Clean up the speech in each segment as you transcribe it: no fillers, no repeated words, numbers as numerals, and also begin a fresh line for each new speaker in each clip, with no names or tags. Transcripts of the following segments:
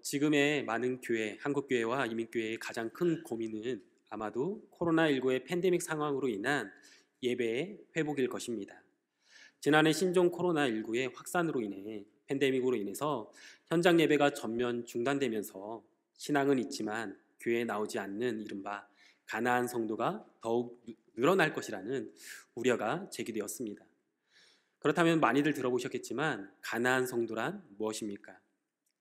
지금의 많은 교회, 한국교회와 이민교회의 가장 큰 고민은 아마도 코로나19의 팬데믹 상황으로 인한 예배의 회복일 것입니다. 지난해 신종 코로나19의 확산으로 인해 팬데믹으로 인해서 현장 예배가 전면 중단되면서 신앙은 있지만 교회에 나오지 않는 이른바 가나안 성도가 더욱 늘어날 것이라는 우려가 제기되었습니다. 그렇다면 많이들 들어보셨겠지만 가나안 성도란 무엇입니까?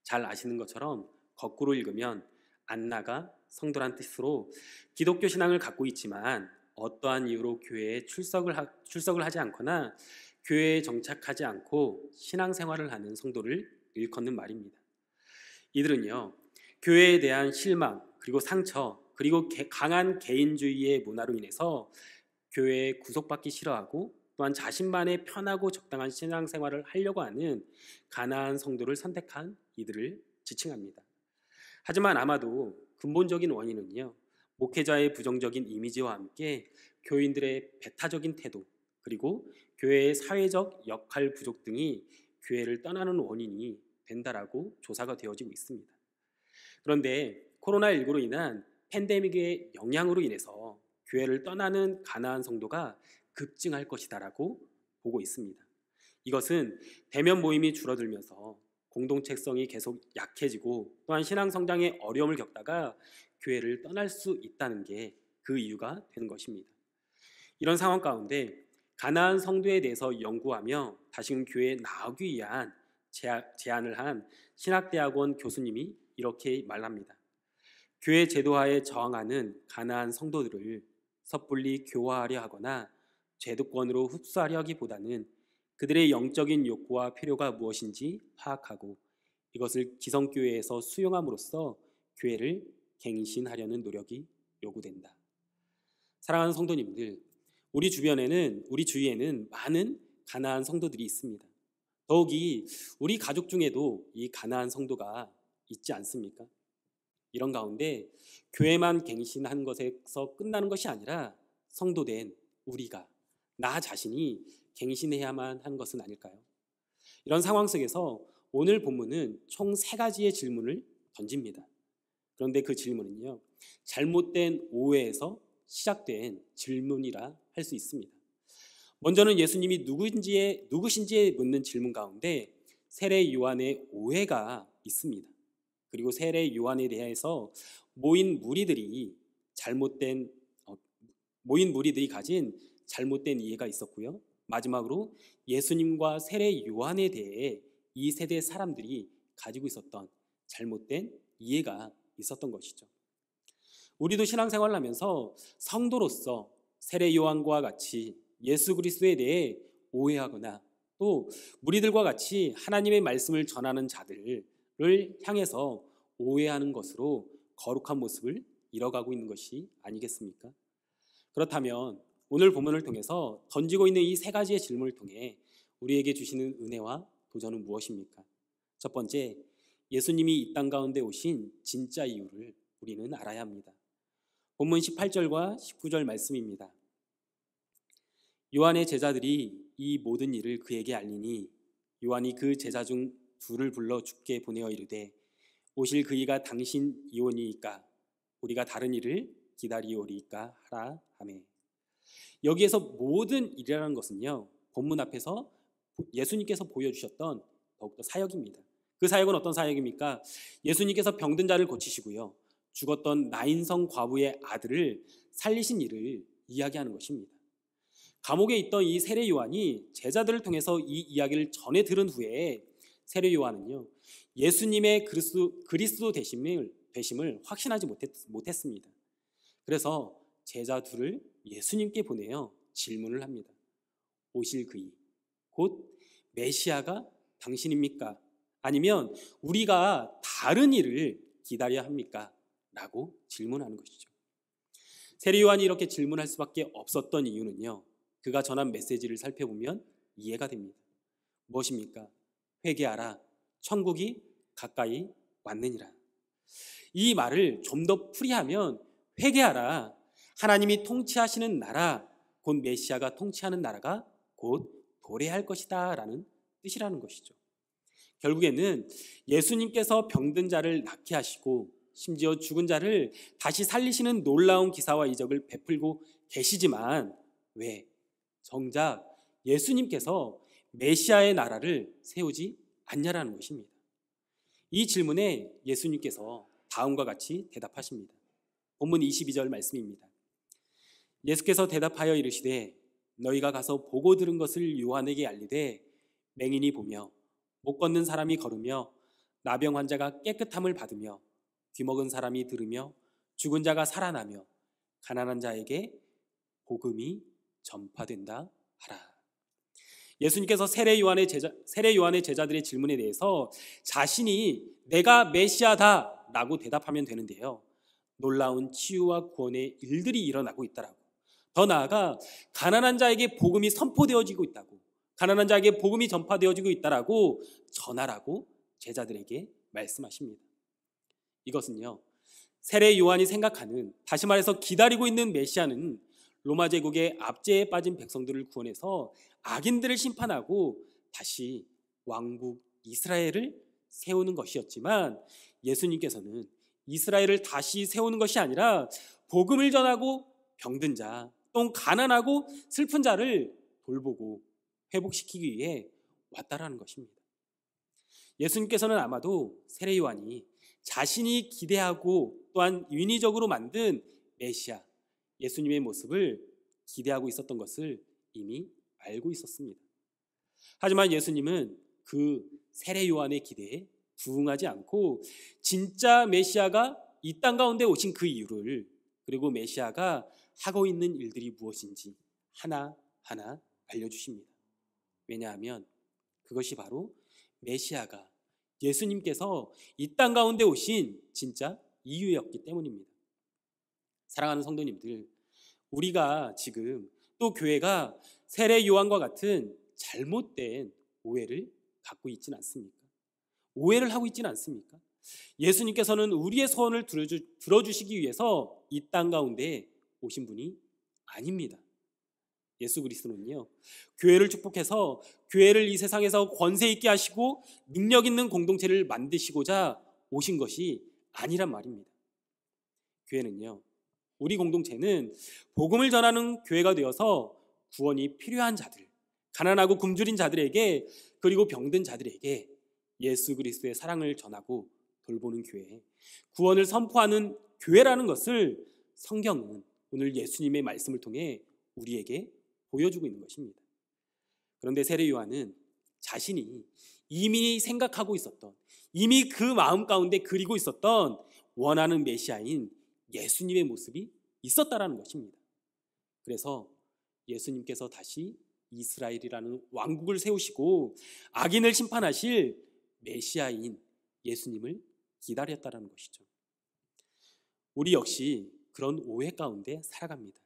잘 아시는 것처럼 거꾸로 읽으면 안나가 성도란 뜻으로 기독교 신앙을 갖고 있지만 어떠한 이유로 교회에 출석을 하지 않거나 교회에 정착하지 않고 신앙생활을 하는 성도를 일컫는 말입니다. 이들은요, 교회에 대한 실망 그리고 상처 그리고 강한 개인주의의 문화로 인해서 교회에 구속받기 싫어하고 또한 자신만의 편하고 적당한 신앙생활을 하려고 하는 가나안 성도를 선택한 이들을 지칭합니다. 하지만 아마도 근본적인 원인은요, 목회자의 부정적인 이미지와 함께 교인들의 배타적인 태도 그리고 교회의 사회적 역할 부족 등이 교회를 떠나는 원인이 된다라고 조사가 되어지고 있습니다. 그런데 코로나19로 인한 팬데믹의 영향으로 인해서 교회를 떠나는 가나안 성도가 급증할 것이다라고 보고 있습니다. 이것은 대면 모임이 줄어들면서 공동체성이 계속 약해지고 또한 신앙 성장에 어려움을 겪다가 교회를 떠날 수 있다는 게 그 이유가 되는 것입니다. 이런 상황 가운데 가나안 성도에 대해서 연구하며 다시금 교회에 나오기 위한 제안을 한 신학대학원 교수님이 이렇게 말합니다. 교회 제도하에 저항하는 가나안 성도들을 섣불리 교화하려 하거나 제도권으로 흡수하려 하기보다는 그들의 영적인 욕구와 필요가 무엇인지 파악하고 이것을 기성교회에서 수용함으로써 교회를 갱신하려는 노력이 요구된다. 사랑하는 성도님들, 우리 주위에는 많은 가나안 성도들이 있습니다. 더욱이 우리 가족 중에도 이 가나안 성도가 있지 않습니까? 이런 가운데 교회만 갱신한 것에서 끝나는 것이 아니라 성도된 우리가, 나 자신이 갱신해야만 한 것은 아닐까요? 이런 상황 속에서 오늘 본문은 총 3가지의 질문을 던집니다. 그런데 그 질문은요, 잘못된 오해에서 시작된 질문이라 할 수 있습니다. 먼저는 예수님이 누구신지에 묻는 질문 가운데 세례 요한의 오해가 있습니다. 그리고 세례 요한에 대해서 모인 무리들이 가진 잘못된 이해가 있었고요. 마지막으로 예수님과 세례 요한에 대해 이 세대 사람들이 가지고 있었던 잘못된 이해가 있었던 것이죠. 우리도 신앙생활을 하면서 성도로서 세례 요한과 같이 예수 그리스도에 대해 오해하거나 또 무리들과 같이 하나님의 말씀을 전하는 자들을 향해서 오해하는 것으로 거룩한 모습을 잃어가고 있는 것이 아니겠습니까? 그렇다면 오늘 본문을 통해서 던지고 있는 이 3가지의 질문을 통해 우리에게 주시는 은혜와 도전은 무엇입니까? 첫 번째, 예수님이 이 땅 가운데 오신 진짜 이유를 우리는 알아야 합니다. 본문 18절과 19절 말씀입니다. 요한의 제자들이 이 모든 일을 그에게 알리니 요한이 그 제자 중 2를 불러 주께 보내어 이르되 오실 그이가 당신이오니이까 우리가 다른 일을 기다리오리이까 하라 하매. 여기에서 모든 일이라는 것은요, 본문 앞에서 예수님께서 보여주셨던 더욱더 사역입니다. 그 사역은 어떤 사역입니까? 예수님께서 병든 자를 고치시고요, 죽었던 나인성 과부의 아들을 살리신 일을 이야기하는 것입니다. 감옥에 있던 이 세례 요한이 제자들을 통해서 이 이야기를 전해 들은 후에 세례 요한은요, 예수님의 그리스도 되심을 확신하지 못했습니다. 그래서 제자 2를 예수님께 보내어 질문을 합니다. 오실 그이, 곧 메시아가 당신입니까? 아니면 우리가 다른 일을 기다려야 합니까? 라고 질문하는 것이죠. 세례 요한이 이렇게 질문할 수밖에 없었던 이유는요, 그가 전한 메시지를 살펴보면 이해가 됩니다. 무엇입니까? 회개하라, 천국이 가까이 왔느니라. 이 말을 좀 더 풀이하면 회개하라, 하나님이 통치하시는 나라, 곧 메시아가 통치하는 나라가 곧 도래할 것이다 라는 뜻이라는 것이죠. 결국에는 예수님께서 병든 자를 낫게 하시고 심지어 죽은 자를 다시 살리시는 놀라운 기사와 이적을 베풀고 계시지만 왜? 정작 예수님께서 메시아의 나라를 세우지 않냐라는 것입니다. 이 질문에 예수님께서 다음과 같이 대답하십니다. 본문 22절 말씀입니다. 예수께서 대답하여 이르시되 너희가 가서 보고 들은 것을 요한에게 알리되 맹인이 보며 못 걷는 사람이 걸으며 나병 환자가 깨끗함을 받으며 귀먹은 사람이 들으며 죽은 자가 살아나며 가난한 자에게 복음이 전파된다 하라. 예수님께서 세례 요한의 제자들의 질문에 대해서 자신이 내가 메시아다 라고 대답하면 되는데요, 놀라운 치유와 구원의 일들이 일어나고 있다라고, 더 나아가 가난한 자에게 복음이 선포되어지고 있다고, 가난한 자에게 복음이 전파되어지고 있다라고 전하라고 제자들에게 말씀하십니다. 이것은요, 세례 요한이 생각하는, 다시 말해서 기다리고 있는 메시아는 로마 제국의 압제에 빠진 백성들을 구원해서 악인들을 심판하고 다시 왕국 이스라엘을 세우는 것이었지만, 예수님께서는 이스라엘을 다시 세우는 것이 아니라 복음을 전하고 병든 자, 또 가난하고 슬픈 자를 돌보고 회복시키기 위해 왔다라는 것입니다. 예수님께서는 아마도 세례 요한이 자신이 기대하고 또한 인위적으로 만든 메시아 예수님의 모습을 기대하고 있었던 것을 이미 알고 있었습니다. 하지만 예수님은 그 세례 요한의 기대에 부응하지 않고 진짜 메시아가 이 땅 가운데 오신 그 이유를, 그리고 메시아가 하고 있는 일들이 무엇인지 하나하나 알려주십니다. 왜냐하면 그것이 바로 메시아가, 예수님께서 이 땅 가운데 오신 진짜 이유였기 때문입니다. 사랑하는 성도님들, 우리가 지금 또 교회가 세례 요한과 같은 잘못된 오해를 갖고 있지는 않습니까? 오해를 하고 있지는 않습니까? 예수님께서는 우리의 소원을 들어주시기 위해서 이 땅 가운데 오신 분이 아닙니다. 예수 그리스도는요, 교회를 축복해서 교회를 이 세상에서 권세 있게 하시고 능력 있는 공동체를 만드시고자 오신 것이 아니란 말입니다. 교회는요, 우리 공동체는 복음을 전하는 교회가 되어서 구원이 필요한 자들, 가난하고 굶주린 자들에게, 그리고 병든 자들에게 예수 그리스도의 사랑을 전하고 돌보는 교회, 구원을 선포하는 교회라는 것을 성경은 오늘 예수님의 말씀을 통해 우리에게 보여주고 있는 것입니다. 그런데 세례 요한은 자신이 이미 생각하고 있었던, 이미 그 마음 가운데 그리고 있었던 원하는 메시아인 예수님의 모습이 있었다라는 것입니다. 그래서 예수님께서 다시 이스라엘이라는 왕국을 세우시고 악인을 심판하실 메시아인 예수님을 기다렸다라는 것이죠. 우리 역시 그런 오해 가운데 살아갑니다.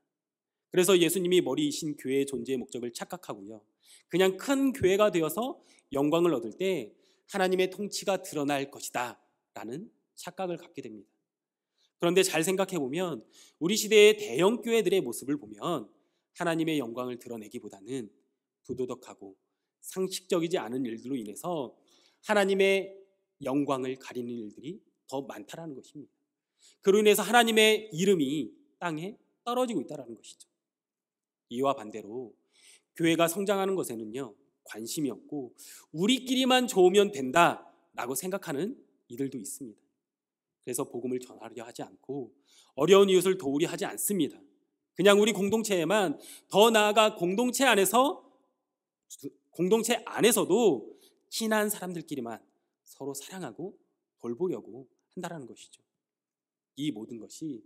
그래서 예수님이 머리이신 교회의 존재의 목적을 착각하고요, 그냥 큰 교회가 되어서 영광을 얻을 때 하나님의 통치가 드러날 것이다 라는 착각을 갖게 됩니다. 그런데 잘 생각해 보면 우리 시대의 대형 교회들의 모습을 보면 하나님의 영광을 드러내기보다는 부도덕하고 상식적이지 않은 일들로 인해서 하나님의 영광을 가리는 일들이 더 많다라는 것입니다. 그로 인해서 하나님의 이름이 땅에 떨어지고 있다는 것이죠. 이와 반대로 교회가 성장하는 것에는요, 관심이 없고 우리끼리만 좋으면 된다라고 생각하는 이들도 있습니다. 그래서 복음을 전하려 하지 않고 어려운 이웃을 도우려 하지 않습니다. 그냥 우리 공동체에만, 더 나아가 공동체 안에서도 친한 사람들끼리만 서로 사랑하고 돌보려고 한다는 것이죠. 이 모든 것이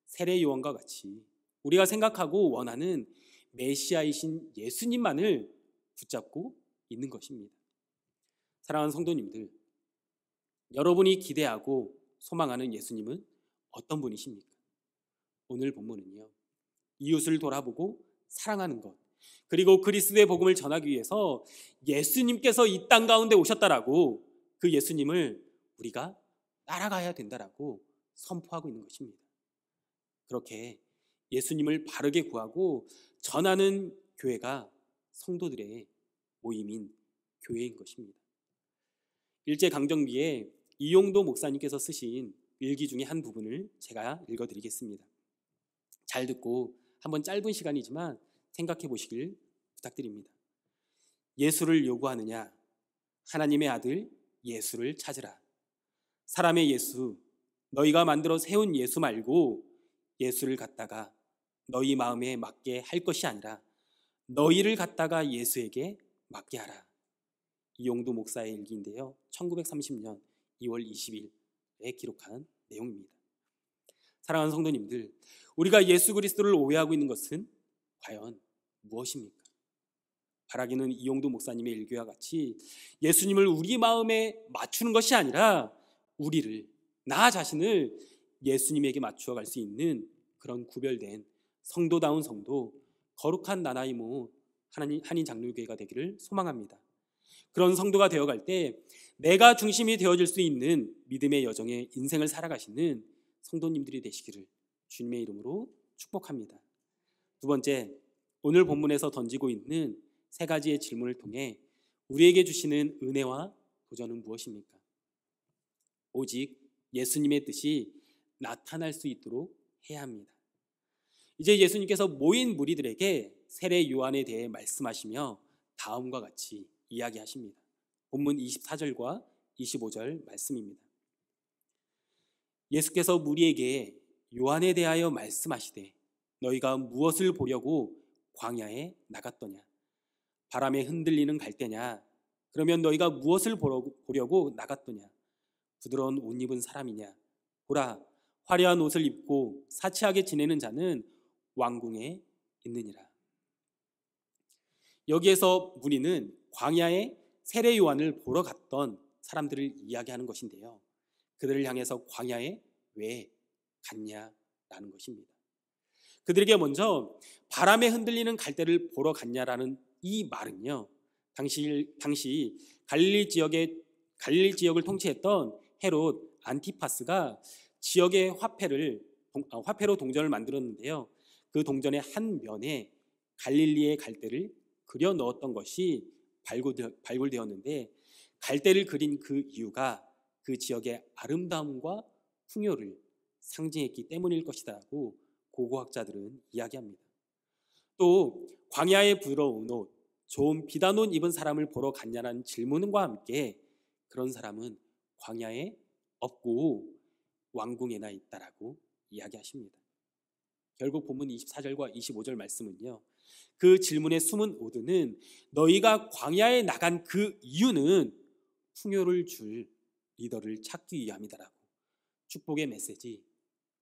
세례 요한과 같이 우리가 생각하고 원하는 메시아이신 예수님만을 붙잡고 있는 것입니다. 사랑하는 성도님들, 여러분이 기대하고 소망하는 예수님은 어떤 분이십니까? 오늘 본문은요, 이웃을 돌아보고 사랑하는 것, 그리고 그리스도의 복음을 전하기 위해서 예수님께서 이 땅 가운데 오셨다라고, 그 예수님을 우리가 따라가야 된다라고 선포하고 있는 것입니다. 그렇게 예수님을 바르게 구하고 전하는 교회가 성도들의 모임인 교회인 것입니다. 일제강점기에 이용도 목사님께서 쓰신 일기 중에 한 부분을 제가 읽어드리겠습니다. 잘 듣고 한번 짧은 시간이지만 생각해 보시길 부탁드립니다. 예수를 요구하느냐? 하나님의 아들 예수를 찾으라. 사람의 예수, 너희가 만들어 세운 예수 말고 예수를 갖다가 너희 마음에 맞게 할 것이 아니라 너희를 갖다가 예수에게 맞게 하라. 이용도 목사의 일기인데요, 1930년 2월 20일에 기록한 내용입니다. 사랑하는 성도님들, 우리가 예수 그리스도를 오해하고 있는 것은 과연 무엇입니까? 바라기는 이용도 목사님의 일기와 같이 예수님을 우리 마음에 맞추는 것이 아니라 우리를, 나 자신을 예수님에게 맞추어 갈 수 있는 그런 구별된 성도다운 성도, 거룩한 나나이모 한인 장로교회가 되기를 소망합니다. 그런 성도가 되어갈 때 내가 중심이 되어질 수 있는 믿음의 여정에 인생을 살아가시는 성도님들이 되시기를 주님의 이름으로 축복합니다. 두 번째, 오늘 본문에서 던지고 있는 세 가지의 질문을 통해 우리에게 주시는 은혜와 도전은 무엇입니까? 오직 예수님의 뜻이 나타날 수 있도록 해야 합니다. 이제 예수님께서 모인 무리들에게 세례 요한에 대해 말씀하시며 다음과 같이 이야기하십니다. 본문 24절과 25절 말씀입니다. 예수께서 무리에게 요한에 대하여 말씀하시되 너희가 무엇을 보려고 광야에 나갔더냐? 바람에 흔들리는 갈대냐? 그러면 너희가 무엇을 보려고 나갔더냐? 부드러운 옷 입은 사람이냐? 보라, 화려한 옷을 입고 사치하게 지내는 자는 왕궁에 있느니라. 여기에서 무리는 광야에 세례 요한을 보러 갔던 사람들을 이야기하는 것인데요, 그들을 향해서 광야에 왜 갔냐라는 것입니다. 그들에게 먼저 바람에 흔들리는 갈대를 보러 갔냐라는 이 말은요, 당시 갈릴리 지역을 통치했던 헤롯 안티파스가 지역의 화폐로 동전을 만들었는데요, 그 동전의 한 면에 갈릴리의 갈대를 그려 넣었던 것이 발굴되었는데, 갈대를 그린 그 이유가 그 지역의 아름다움과 풍요를 상징했기 때문일 것이라고 고고학자들은 이야기합니다. 또 광야에 부드러운 옷, 좋은 비단 옷 입은 사람을 보러 갔냐는 질문과 함께 그런 사람은 광야에 없고 왕궁에나 있다라고 이야기하십니다. 결국 본문 24절과 25절 말씀은요, 그 질문의 숨은 오드는 너희가 광야에 나간 그 이유는 풍요를 줄 리더를 찾기 위함이다라고, 축복의 메시지,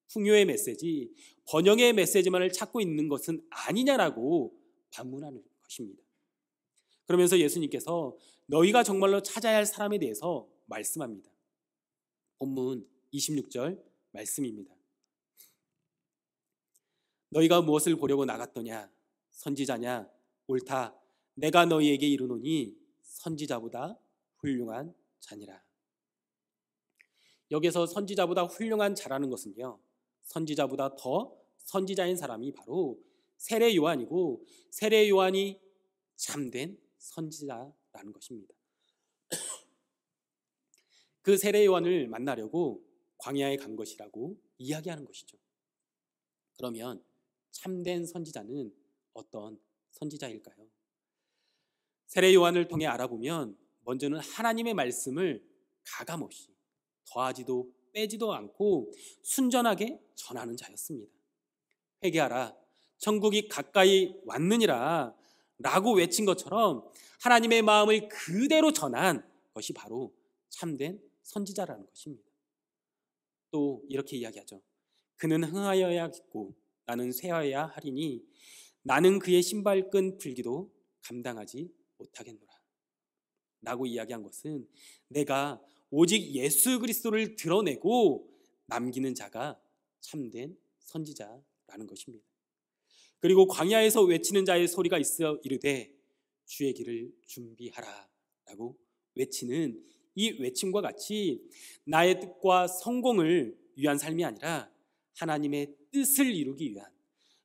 풍요의 메시지, 번영의 메시지만을 찾고 있는 것은 아니냐라고 반문하는 것입니다. 그러면서 예수님께서 너희가 정말로 찾아야 할 사람에 대해서 말씀합니다. 본문 26절 말씀입니다. 너희가 무엇을 보려고 나갔더냐? 선지자냐? 옳다. 내가 너희에게 이르노니 선지자보다 훌륭한 자니라. 여기서 선지자보다 훌륭한 자라는 것은요, 선지자보다 더 선지자인 사람이 바로 세례 요한이고, 세례 요한이 참된 선지자라는 것입니다. 그 세례 요한을 만나려고 광야에 간 것이라고 이야기하는 것이죠. 그러면 참된 선지자는 어떤 선지자일까요? 세례 요한을 통해 알아보면 먼저는 하나님의 말씀을 가감없이 더하지도 빼지도 않고 순전하게 전하는 자였습니다. 회개하라, 천국이 가까이 왔느니라 라고 외친 것처럼 하나님의 마음을 그대로 전한 것이 바로 참된 선지자라는 것입니다. 또 이렇게 이야기하죠. 그는 흥하여야겠고 나는 쇠하여야 하리니 나는 그의 신발끈 풀기도 감당하지 못하겠노라 라고 이야기한 것은 내가 오직 예수 그리스도를 드러내고 남기는 자가 참된 선지자라는 것입니다. 그리고 광야에서 외치는 자의 소리가 있어 이르되 주의 길을 준비하라 라고 외치는 이 외침과 같이 나의 뜻과 성공을 위한 삶이 아니라 하나님의 뜻을 이루기 위한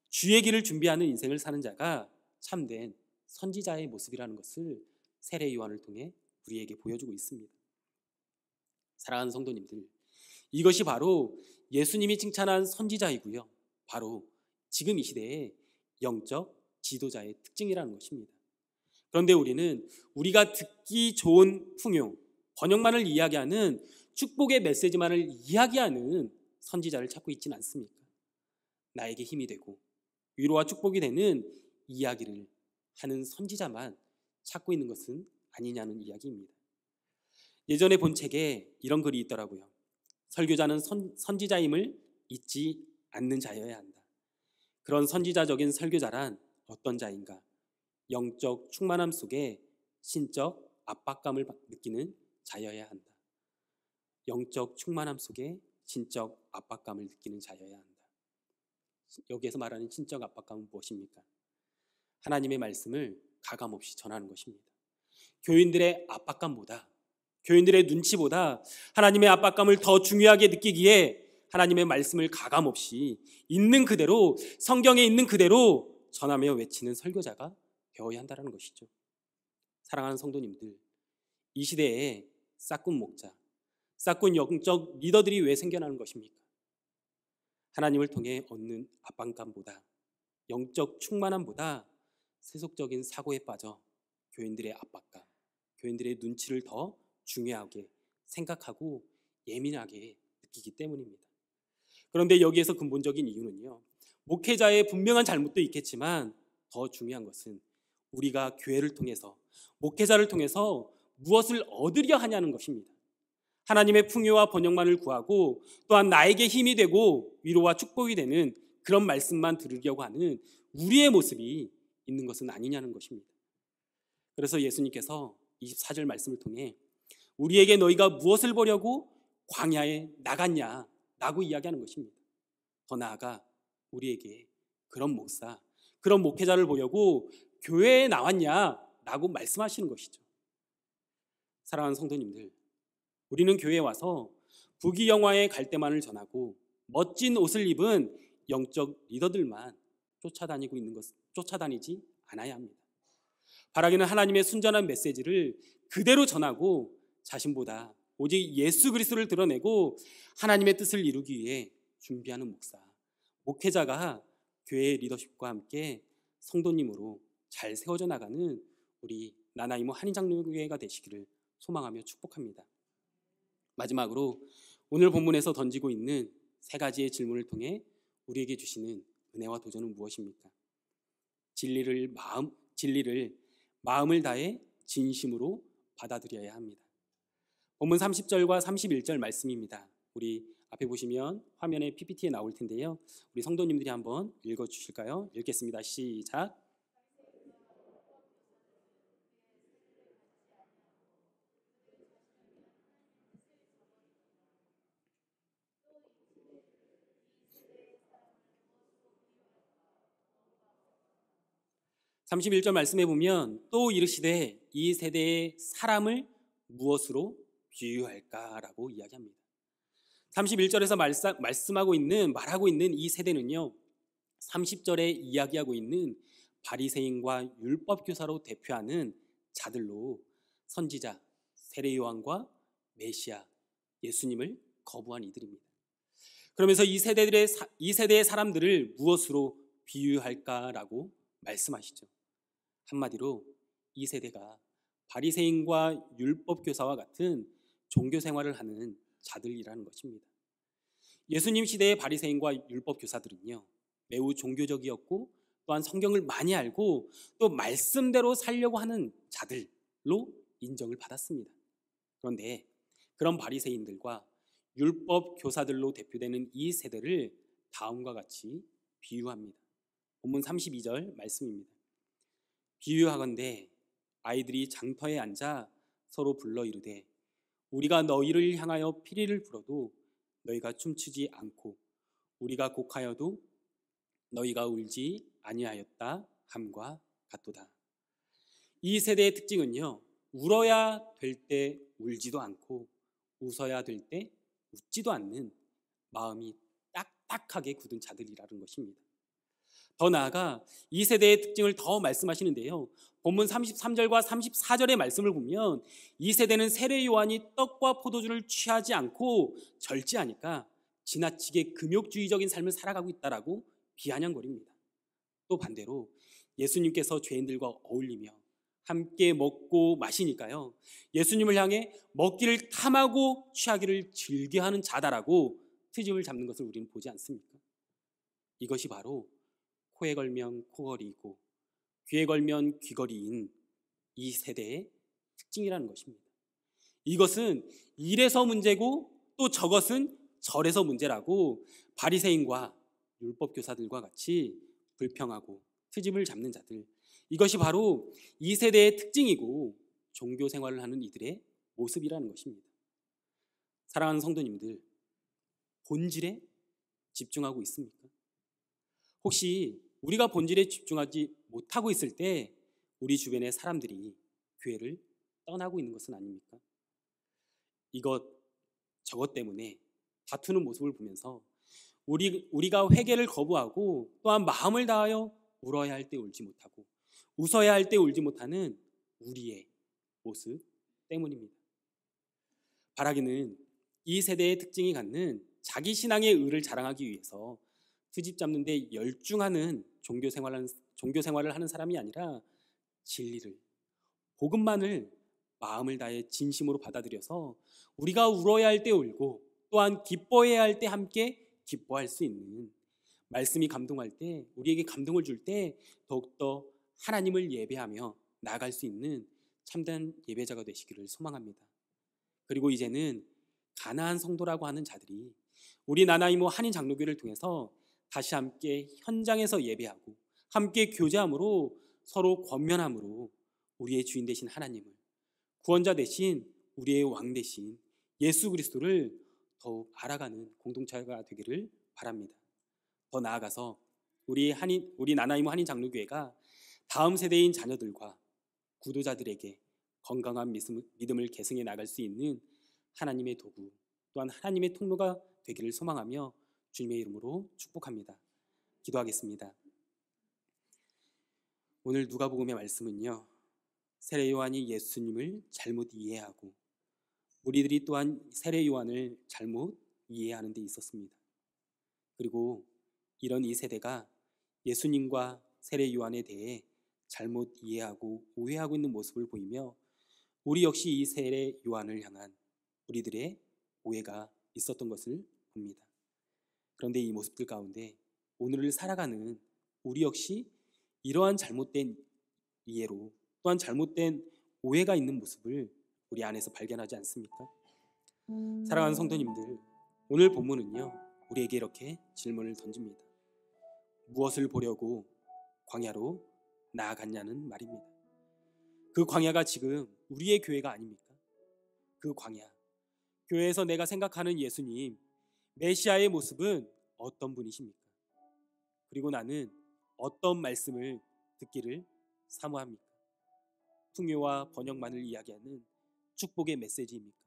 주의 길을 준비하는 인생을 사는 자가 참된 선지자의 모습이라는 것을 세례 요한을 통해 우리에게 보여주고 있습니다. 사랑하는 성도님들, 이것이 바로 예수님이 칭찬한 선지자이고요. 바로 지금 이 시대의 영적 지도자의 특징이라는 것입니다. 그런데 우리는 우리가 듣기 좋은 풍요, 번역만을 이야기하는 축복의 메시지만을 이야기하는 선지자를 찾고 있지는 않습니까? 나에게 힘이 되고 위로와 축복이 되는 이야기를 하는 선지자만 찾고 있는 것은 아니냐는 이야기입니다. 예전에 본 책에 이런 글이 있더라고요. 설교자는 선지자임을 잊지 않는 자여야 한다. 그런 선지자적인 설교자란 어떤 자인가? 영적 충만함 속에 신적 압박감을 느끼는 자여야 한다. 영적 충만함 속에 신적 압박감을 느끼는 자여야 한다. 여기에서 말하는 신적 압박감은 무엇입니까? 하나님의 말씀을 가감없이 전하는 것입니다. 교인들의 압박감보다, 교인들의 눈치보다 하나님의 압박감을 더 중요하게 느끼기에 하나님의 말씀을 가감없이 있는 그대로, 성경에 있는 그대로 전하며 외치는 설교자가 되어야 한다는 것이죠. 사랑하는 성도님들, 이 시대에 싹군 목자, 싹군 영적 리더들이 왜 생겨나는 것입니까? 하나님을 통해 얻는 압박감보다, 영적 충만함보다 세속적인 사고에 빠져 교인들의 압박감, 교인들의 눈치를 더 중요하게 생각하고 예민하게 느끼기 때문입니다. 그런데 여기에서 근본적인 이유는요, 목회자의 분명한 잘못도 있겠지만 더 중요한 것은 우리가 교회를 통해서, 목회자를 통해서 무엇을 얻으려 하냐는 것입니다. 하나님의 풍요와 번영만을 구하고 또한 나에게 힘이 되고 위로와 축복이 되는 그런 말씀만 들으려고 하는 우리의 모습이 있는 것은 아니냐는 것입니다. 그래서 예수님께서 24절 말씀을 통해 우리에게 너희가 무엇을 보려고 광야에 나갔냐라고 이야기하는 것입니다. 더 나아가 우리에게 그런 목사, 그런 목회자를 보려고 교회에 나왔냐라고 말씀하시는 것이죠. 사랑하는 성도님들, 우리는 교회에 와서 부귀영화의 갈대만을 전하고 멋진 옷을 입은 영적 리더들만 쫓아다니지 않아야 합니다. 바라기는 하나님의 순전한 메시지를 그대로 전하고 자신보다 오직 예수 그리스도를 드러내고 하나님의 뜻을 이루기 위해 준비하는 목사, 목회자가 교회의 리더십과 함께 성도님으로 잘 세워져 나가는 우리 나나이모 한인장로교회가 되시기를 소망하며 축복합니다. 마지막으로 오늘 본문에서 던지고 있는 세 가지의 질문을 통해 우리에게 주시는 은혜와 도전은 무엇입니까? 진리를 마음을 다해 진심으로 받아들여야 합니다. 본문 30절과 31절 말씀입니다. 우리 앞에 보시면 화면에 PPT에 나올 텐데요. 우리 성도님들이 한번 읽어주실까요? 읽겠습니다. 시작. 31절 말씀해 보면 또 이르시되 이 세대의 사람을 무엇으로 비유할까라고 이야기합니다. 31절에서 말하고 있는 이 세대는요, 30절에 이야기하고 있는 바리새인과 율법교사로 대표하는 자들로 선지자 세례 요한과 메시아 예수님을 거부한 이들입니다. 그러면서 이 세대의 사람들을 무엇으로 비유할까라고 말씀하시죠. 한마디로 이 세대가 바리새인과 율법교사와 같은 종교 생활을 하는 자들이라는 것입니다. 예수님 시대의 바리새인과 율법교사들은요, 매우 종교적이었고 또한 성경을 많이 알고 또 말씀대로 살려고 하는 자들로 인정을 받았습니다. 그런데 그런 바리새인들과 율법교사들로 대표되는 이 세대를 다음과 같이 비유합니다. 본문 32절 말씀입니다. 비유하건대 아이들이 장터에 앉아 서로 불러 이르되 우리가 너희를 향하여 피리를 불어도 너희가 춤추지 않고 우리가 곡하여도 너희가 울지 아니하였다 함과 같도다. 이 세대의 특징은요, 울어야 될 때 울지도 않고 웃어야 될 때 웃지도 않는 마음이 딱딱하게 굳은 자들이라는 것입니다. 더 나아가 이 세대의 특징을 더 말씀하시는데요. 본문 33절과 34절의 말씀을 보면 이 세대는 세례 요한이 떡과 포도주를 취하지 않고 절제하니까 지나치게 금욕주의적인 삶을 살아가고 있다라고 비아냥거립니다. 또 반대로 예수님께서 죄인들과 어울리며 함께 먹고 마시니까요, 예수님을 향해 먹기를 탐하고 취하기를 즐겨하는 자다라고 트집을 잡는 것을 우리는 보지 않습니까? 이것이 바로 코에 걸면 코걸이이고 귀에 걸면 귀걸이인 이 세대의 특징이라는 것입니다. 이것은 이래서 문제고 또 저것은 저래서 문제라고 바리새인과 율법교사들과 같이 불평하고 트집을 잡는 자들, 이것이 바로 이 세대의 특징이고 종교 생활을 하는 이들의 모습이라는 것입니다. 사랑하는 성도님들, 본질에 집중하고 있습니까? 혹시 우리가 본질에 집중하지 못하고 있을 때 우리 주변의 사람들이 교회를 떠나고 있는 것은 아닙니까? 이것 저것 때문에 다투는 모습을 보면서 우리가 회개를 거부하고 또한 마음을 다하여 울어야 할 때 울지 못하고 웃어야 할 때 울지 못하는 우리의 모습 때문입니다. 바라기는 이 세대의 특징이 갖는 자기 신앙의 의를 자랑하기 위해서 트집 잡는 데 열중하는 종교 생활을 하는 사람이 아니라 진리를, 복음만을 마음을 다해 진심으로 받아들여서 우리가 울어야 할 때 울고 또한 기뻐해야 할 때 함께 기뻐할 수 있는, 말씀이 감동할 때, 우리에게 감동을 줄 때 더욱더 하나님을 예배하며 나아갈 수 있는 참된 예배자가 되시기를 소망합니다. 그리고 이제는 가나안 성도라고 하는 자들이 우리 나나이모 한인 장로교를 통해서 다시 함께 현장에서 예배하고 함께 교제함으로 서로 권면함으로 우리의 주인 되신 하나님을, 구원자 되신 우리의 왕 되신 예수 그리스도를 더욱 알아가는 공동체가 되기를 바랍니다. 더 나아가서 우리 나나이모 한인 장로교회가 다음 세대인 자녀들과 구도자들에게 건강한 믿음을 계승해 나갈 수 있는 하나님의 도구, 또한 하나님의 통로가 되기를 소망하며 주님의 이름으로 축복합니다. 기도하겠습니다. 오늘 누가복음의 말씀은요, 세례 요한이 예수님을 잘못 이해하고 우리들이 또한 세례 요한을 잘못 이해하는 데 있었습니다. 그리고 이런 이 세대가 예수님과 세례 요한에 대해 잘못 이해하고 오해하고 있는 모습을 보이며 우리 역시 이 세례 요한을 향한 우리들의 오해가 있었던 것을 봅니다. 그런데 이 모습들 가운데 오늘을 살아가는 우리 역시 이러한 잘못된 이해로 또한 잘못된 오해가 있는 모습을 우리 안에서 발견하지 않습니까? 사랑하는 성도님들, 오늘 본문은요, 우리에게 이렇게 질문을 던집니다. 무엇을 보려고 광야로 나아갔냐는 말입니다. 그 광야가 지금 우리의 교회가 아닙니까? 그 광야, 교회에서 내가 생각하는 예수님, 메시아의 모습은 어떤 분이십니까? 그리고 나는 어떤 말씀을 듣기를 사모합니까? 풍요와 번영만을 이야기하는 축복의 메시지입니까?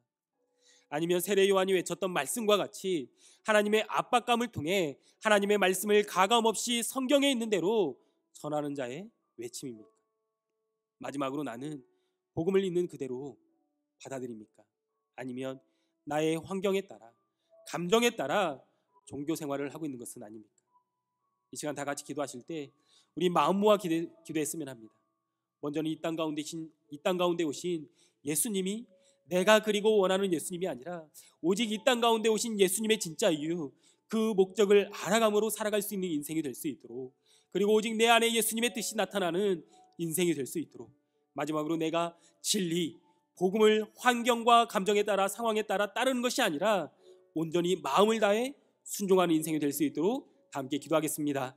아니면 세례 요한이 외쳤던 말씀과 같이 하나님의 압박감을 통해 하나님의 말씀을 가감없이 성경에 있는 대로 전하는 자의 외침입니까? 마지막으로 나는 복음을 있는 그대로 받아들입니까? 아니면 나의 환경에 따라, 감정에 따라 종교 생활을 하고 있는 것은 아닙니까? 이 시간 다 같이 기도하실 때 우리 마음 모아 기도했으면 합니다. 먼저는 이 땅 가운데 오신 예수님이 내가 그리고 원하는 예수님이 아니라 오직 이 땅 가운데 오신 예수님의 진짜 이유, 그 목적을 알아감으로 살아갈 수 있는 인생이 될 수 있도록, 그리고 오직 내 안에 예수님의 뜻이 나타나는 인생이 될 수 있도록, 마지막으로 내가 진리, 복음을 환경과 감정에 따라, 상황에 따라 따르는 것이 아니라 온전히 마음을 다해 순종하는 인생이 될 수 있도록 다 함께 기도하겠습니다.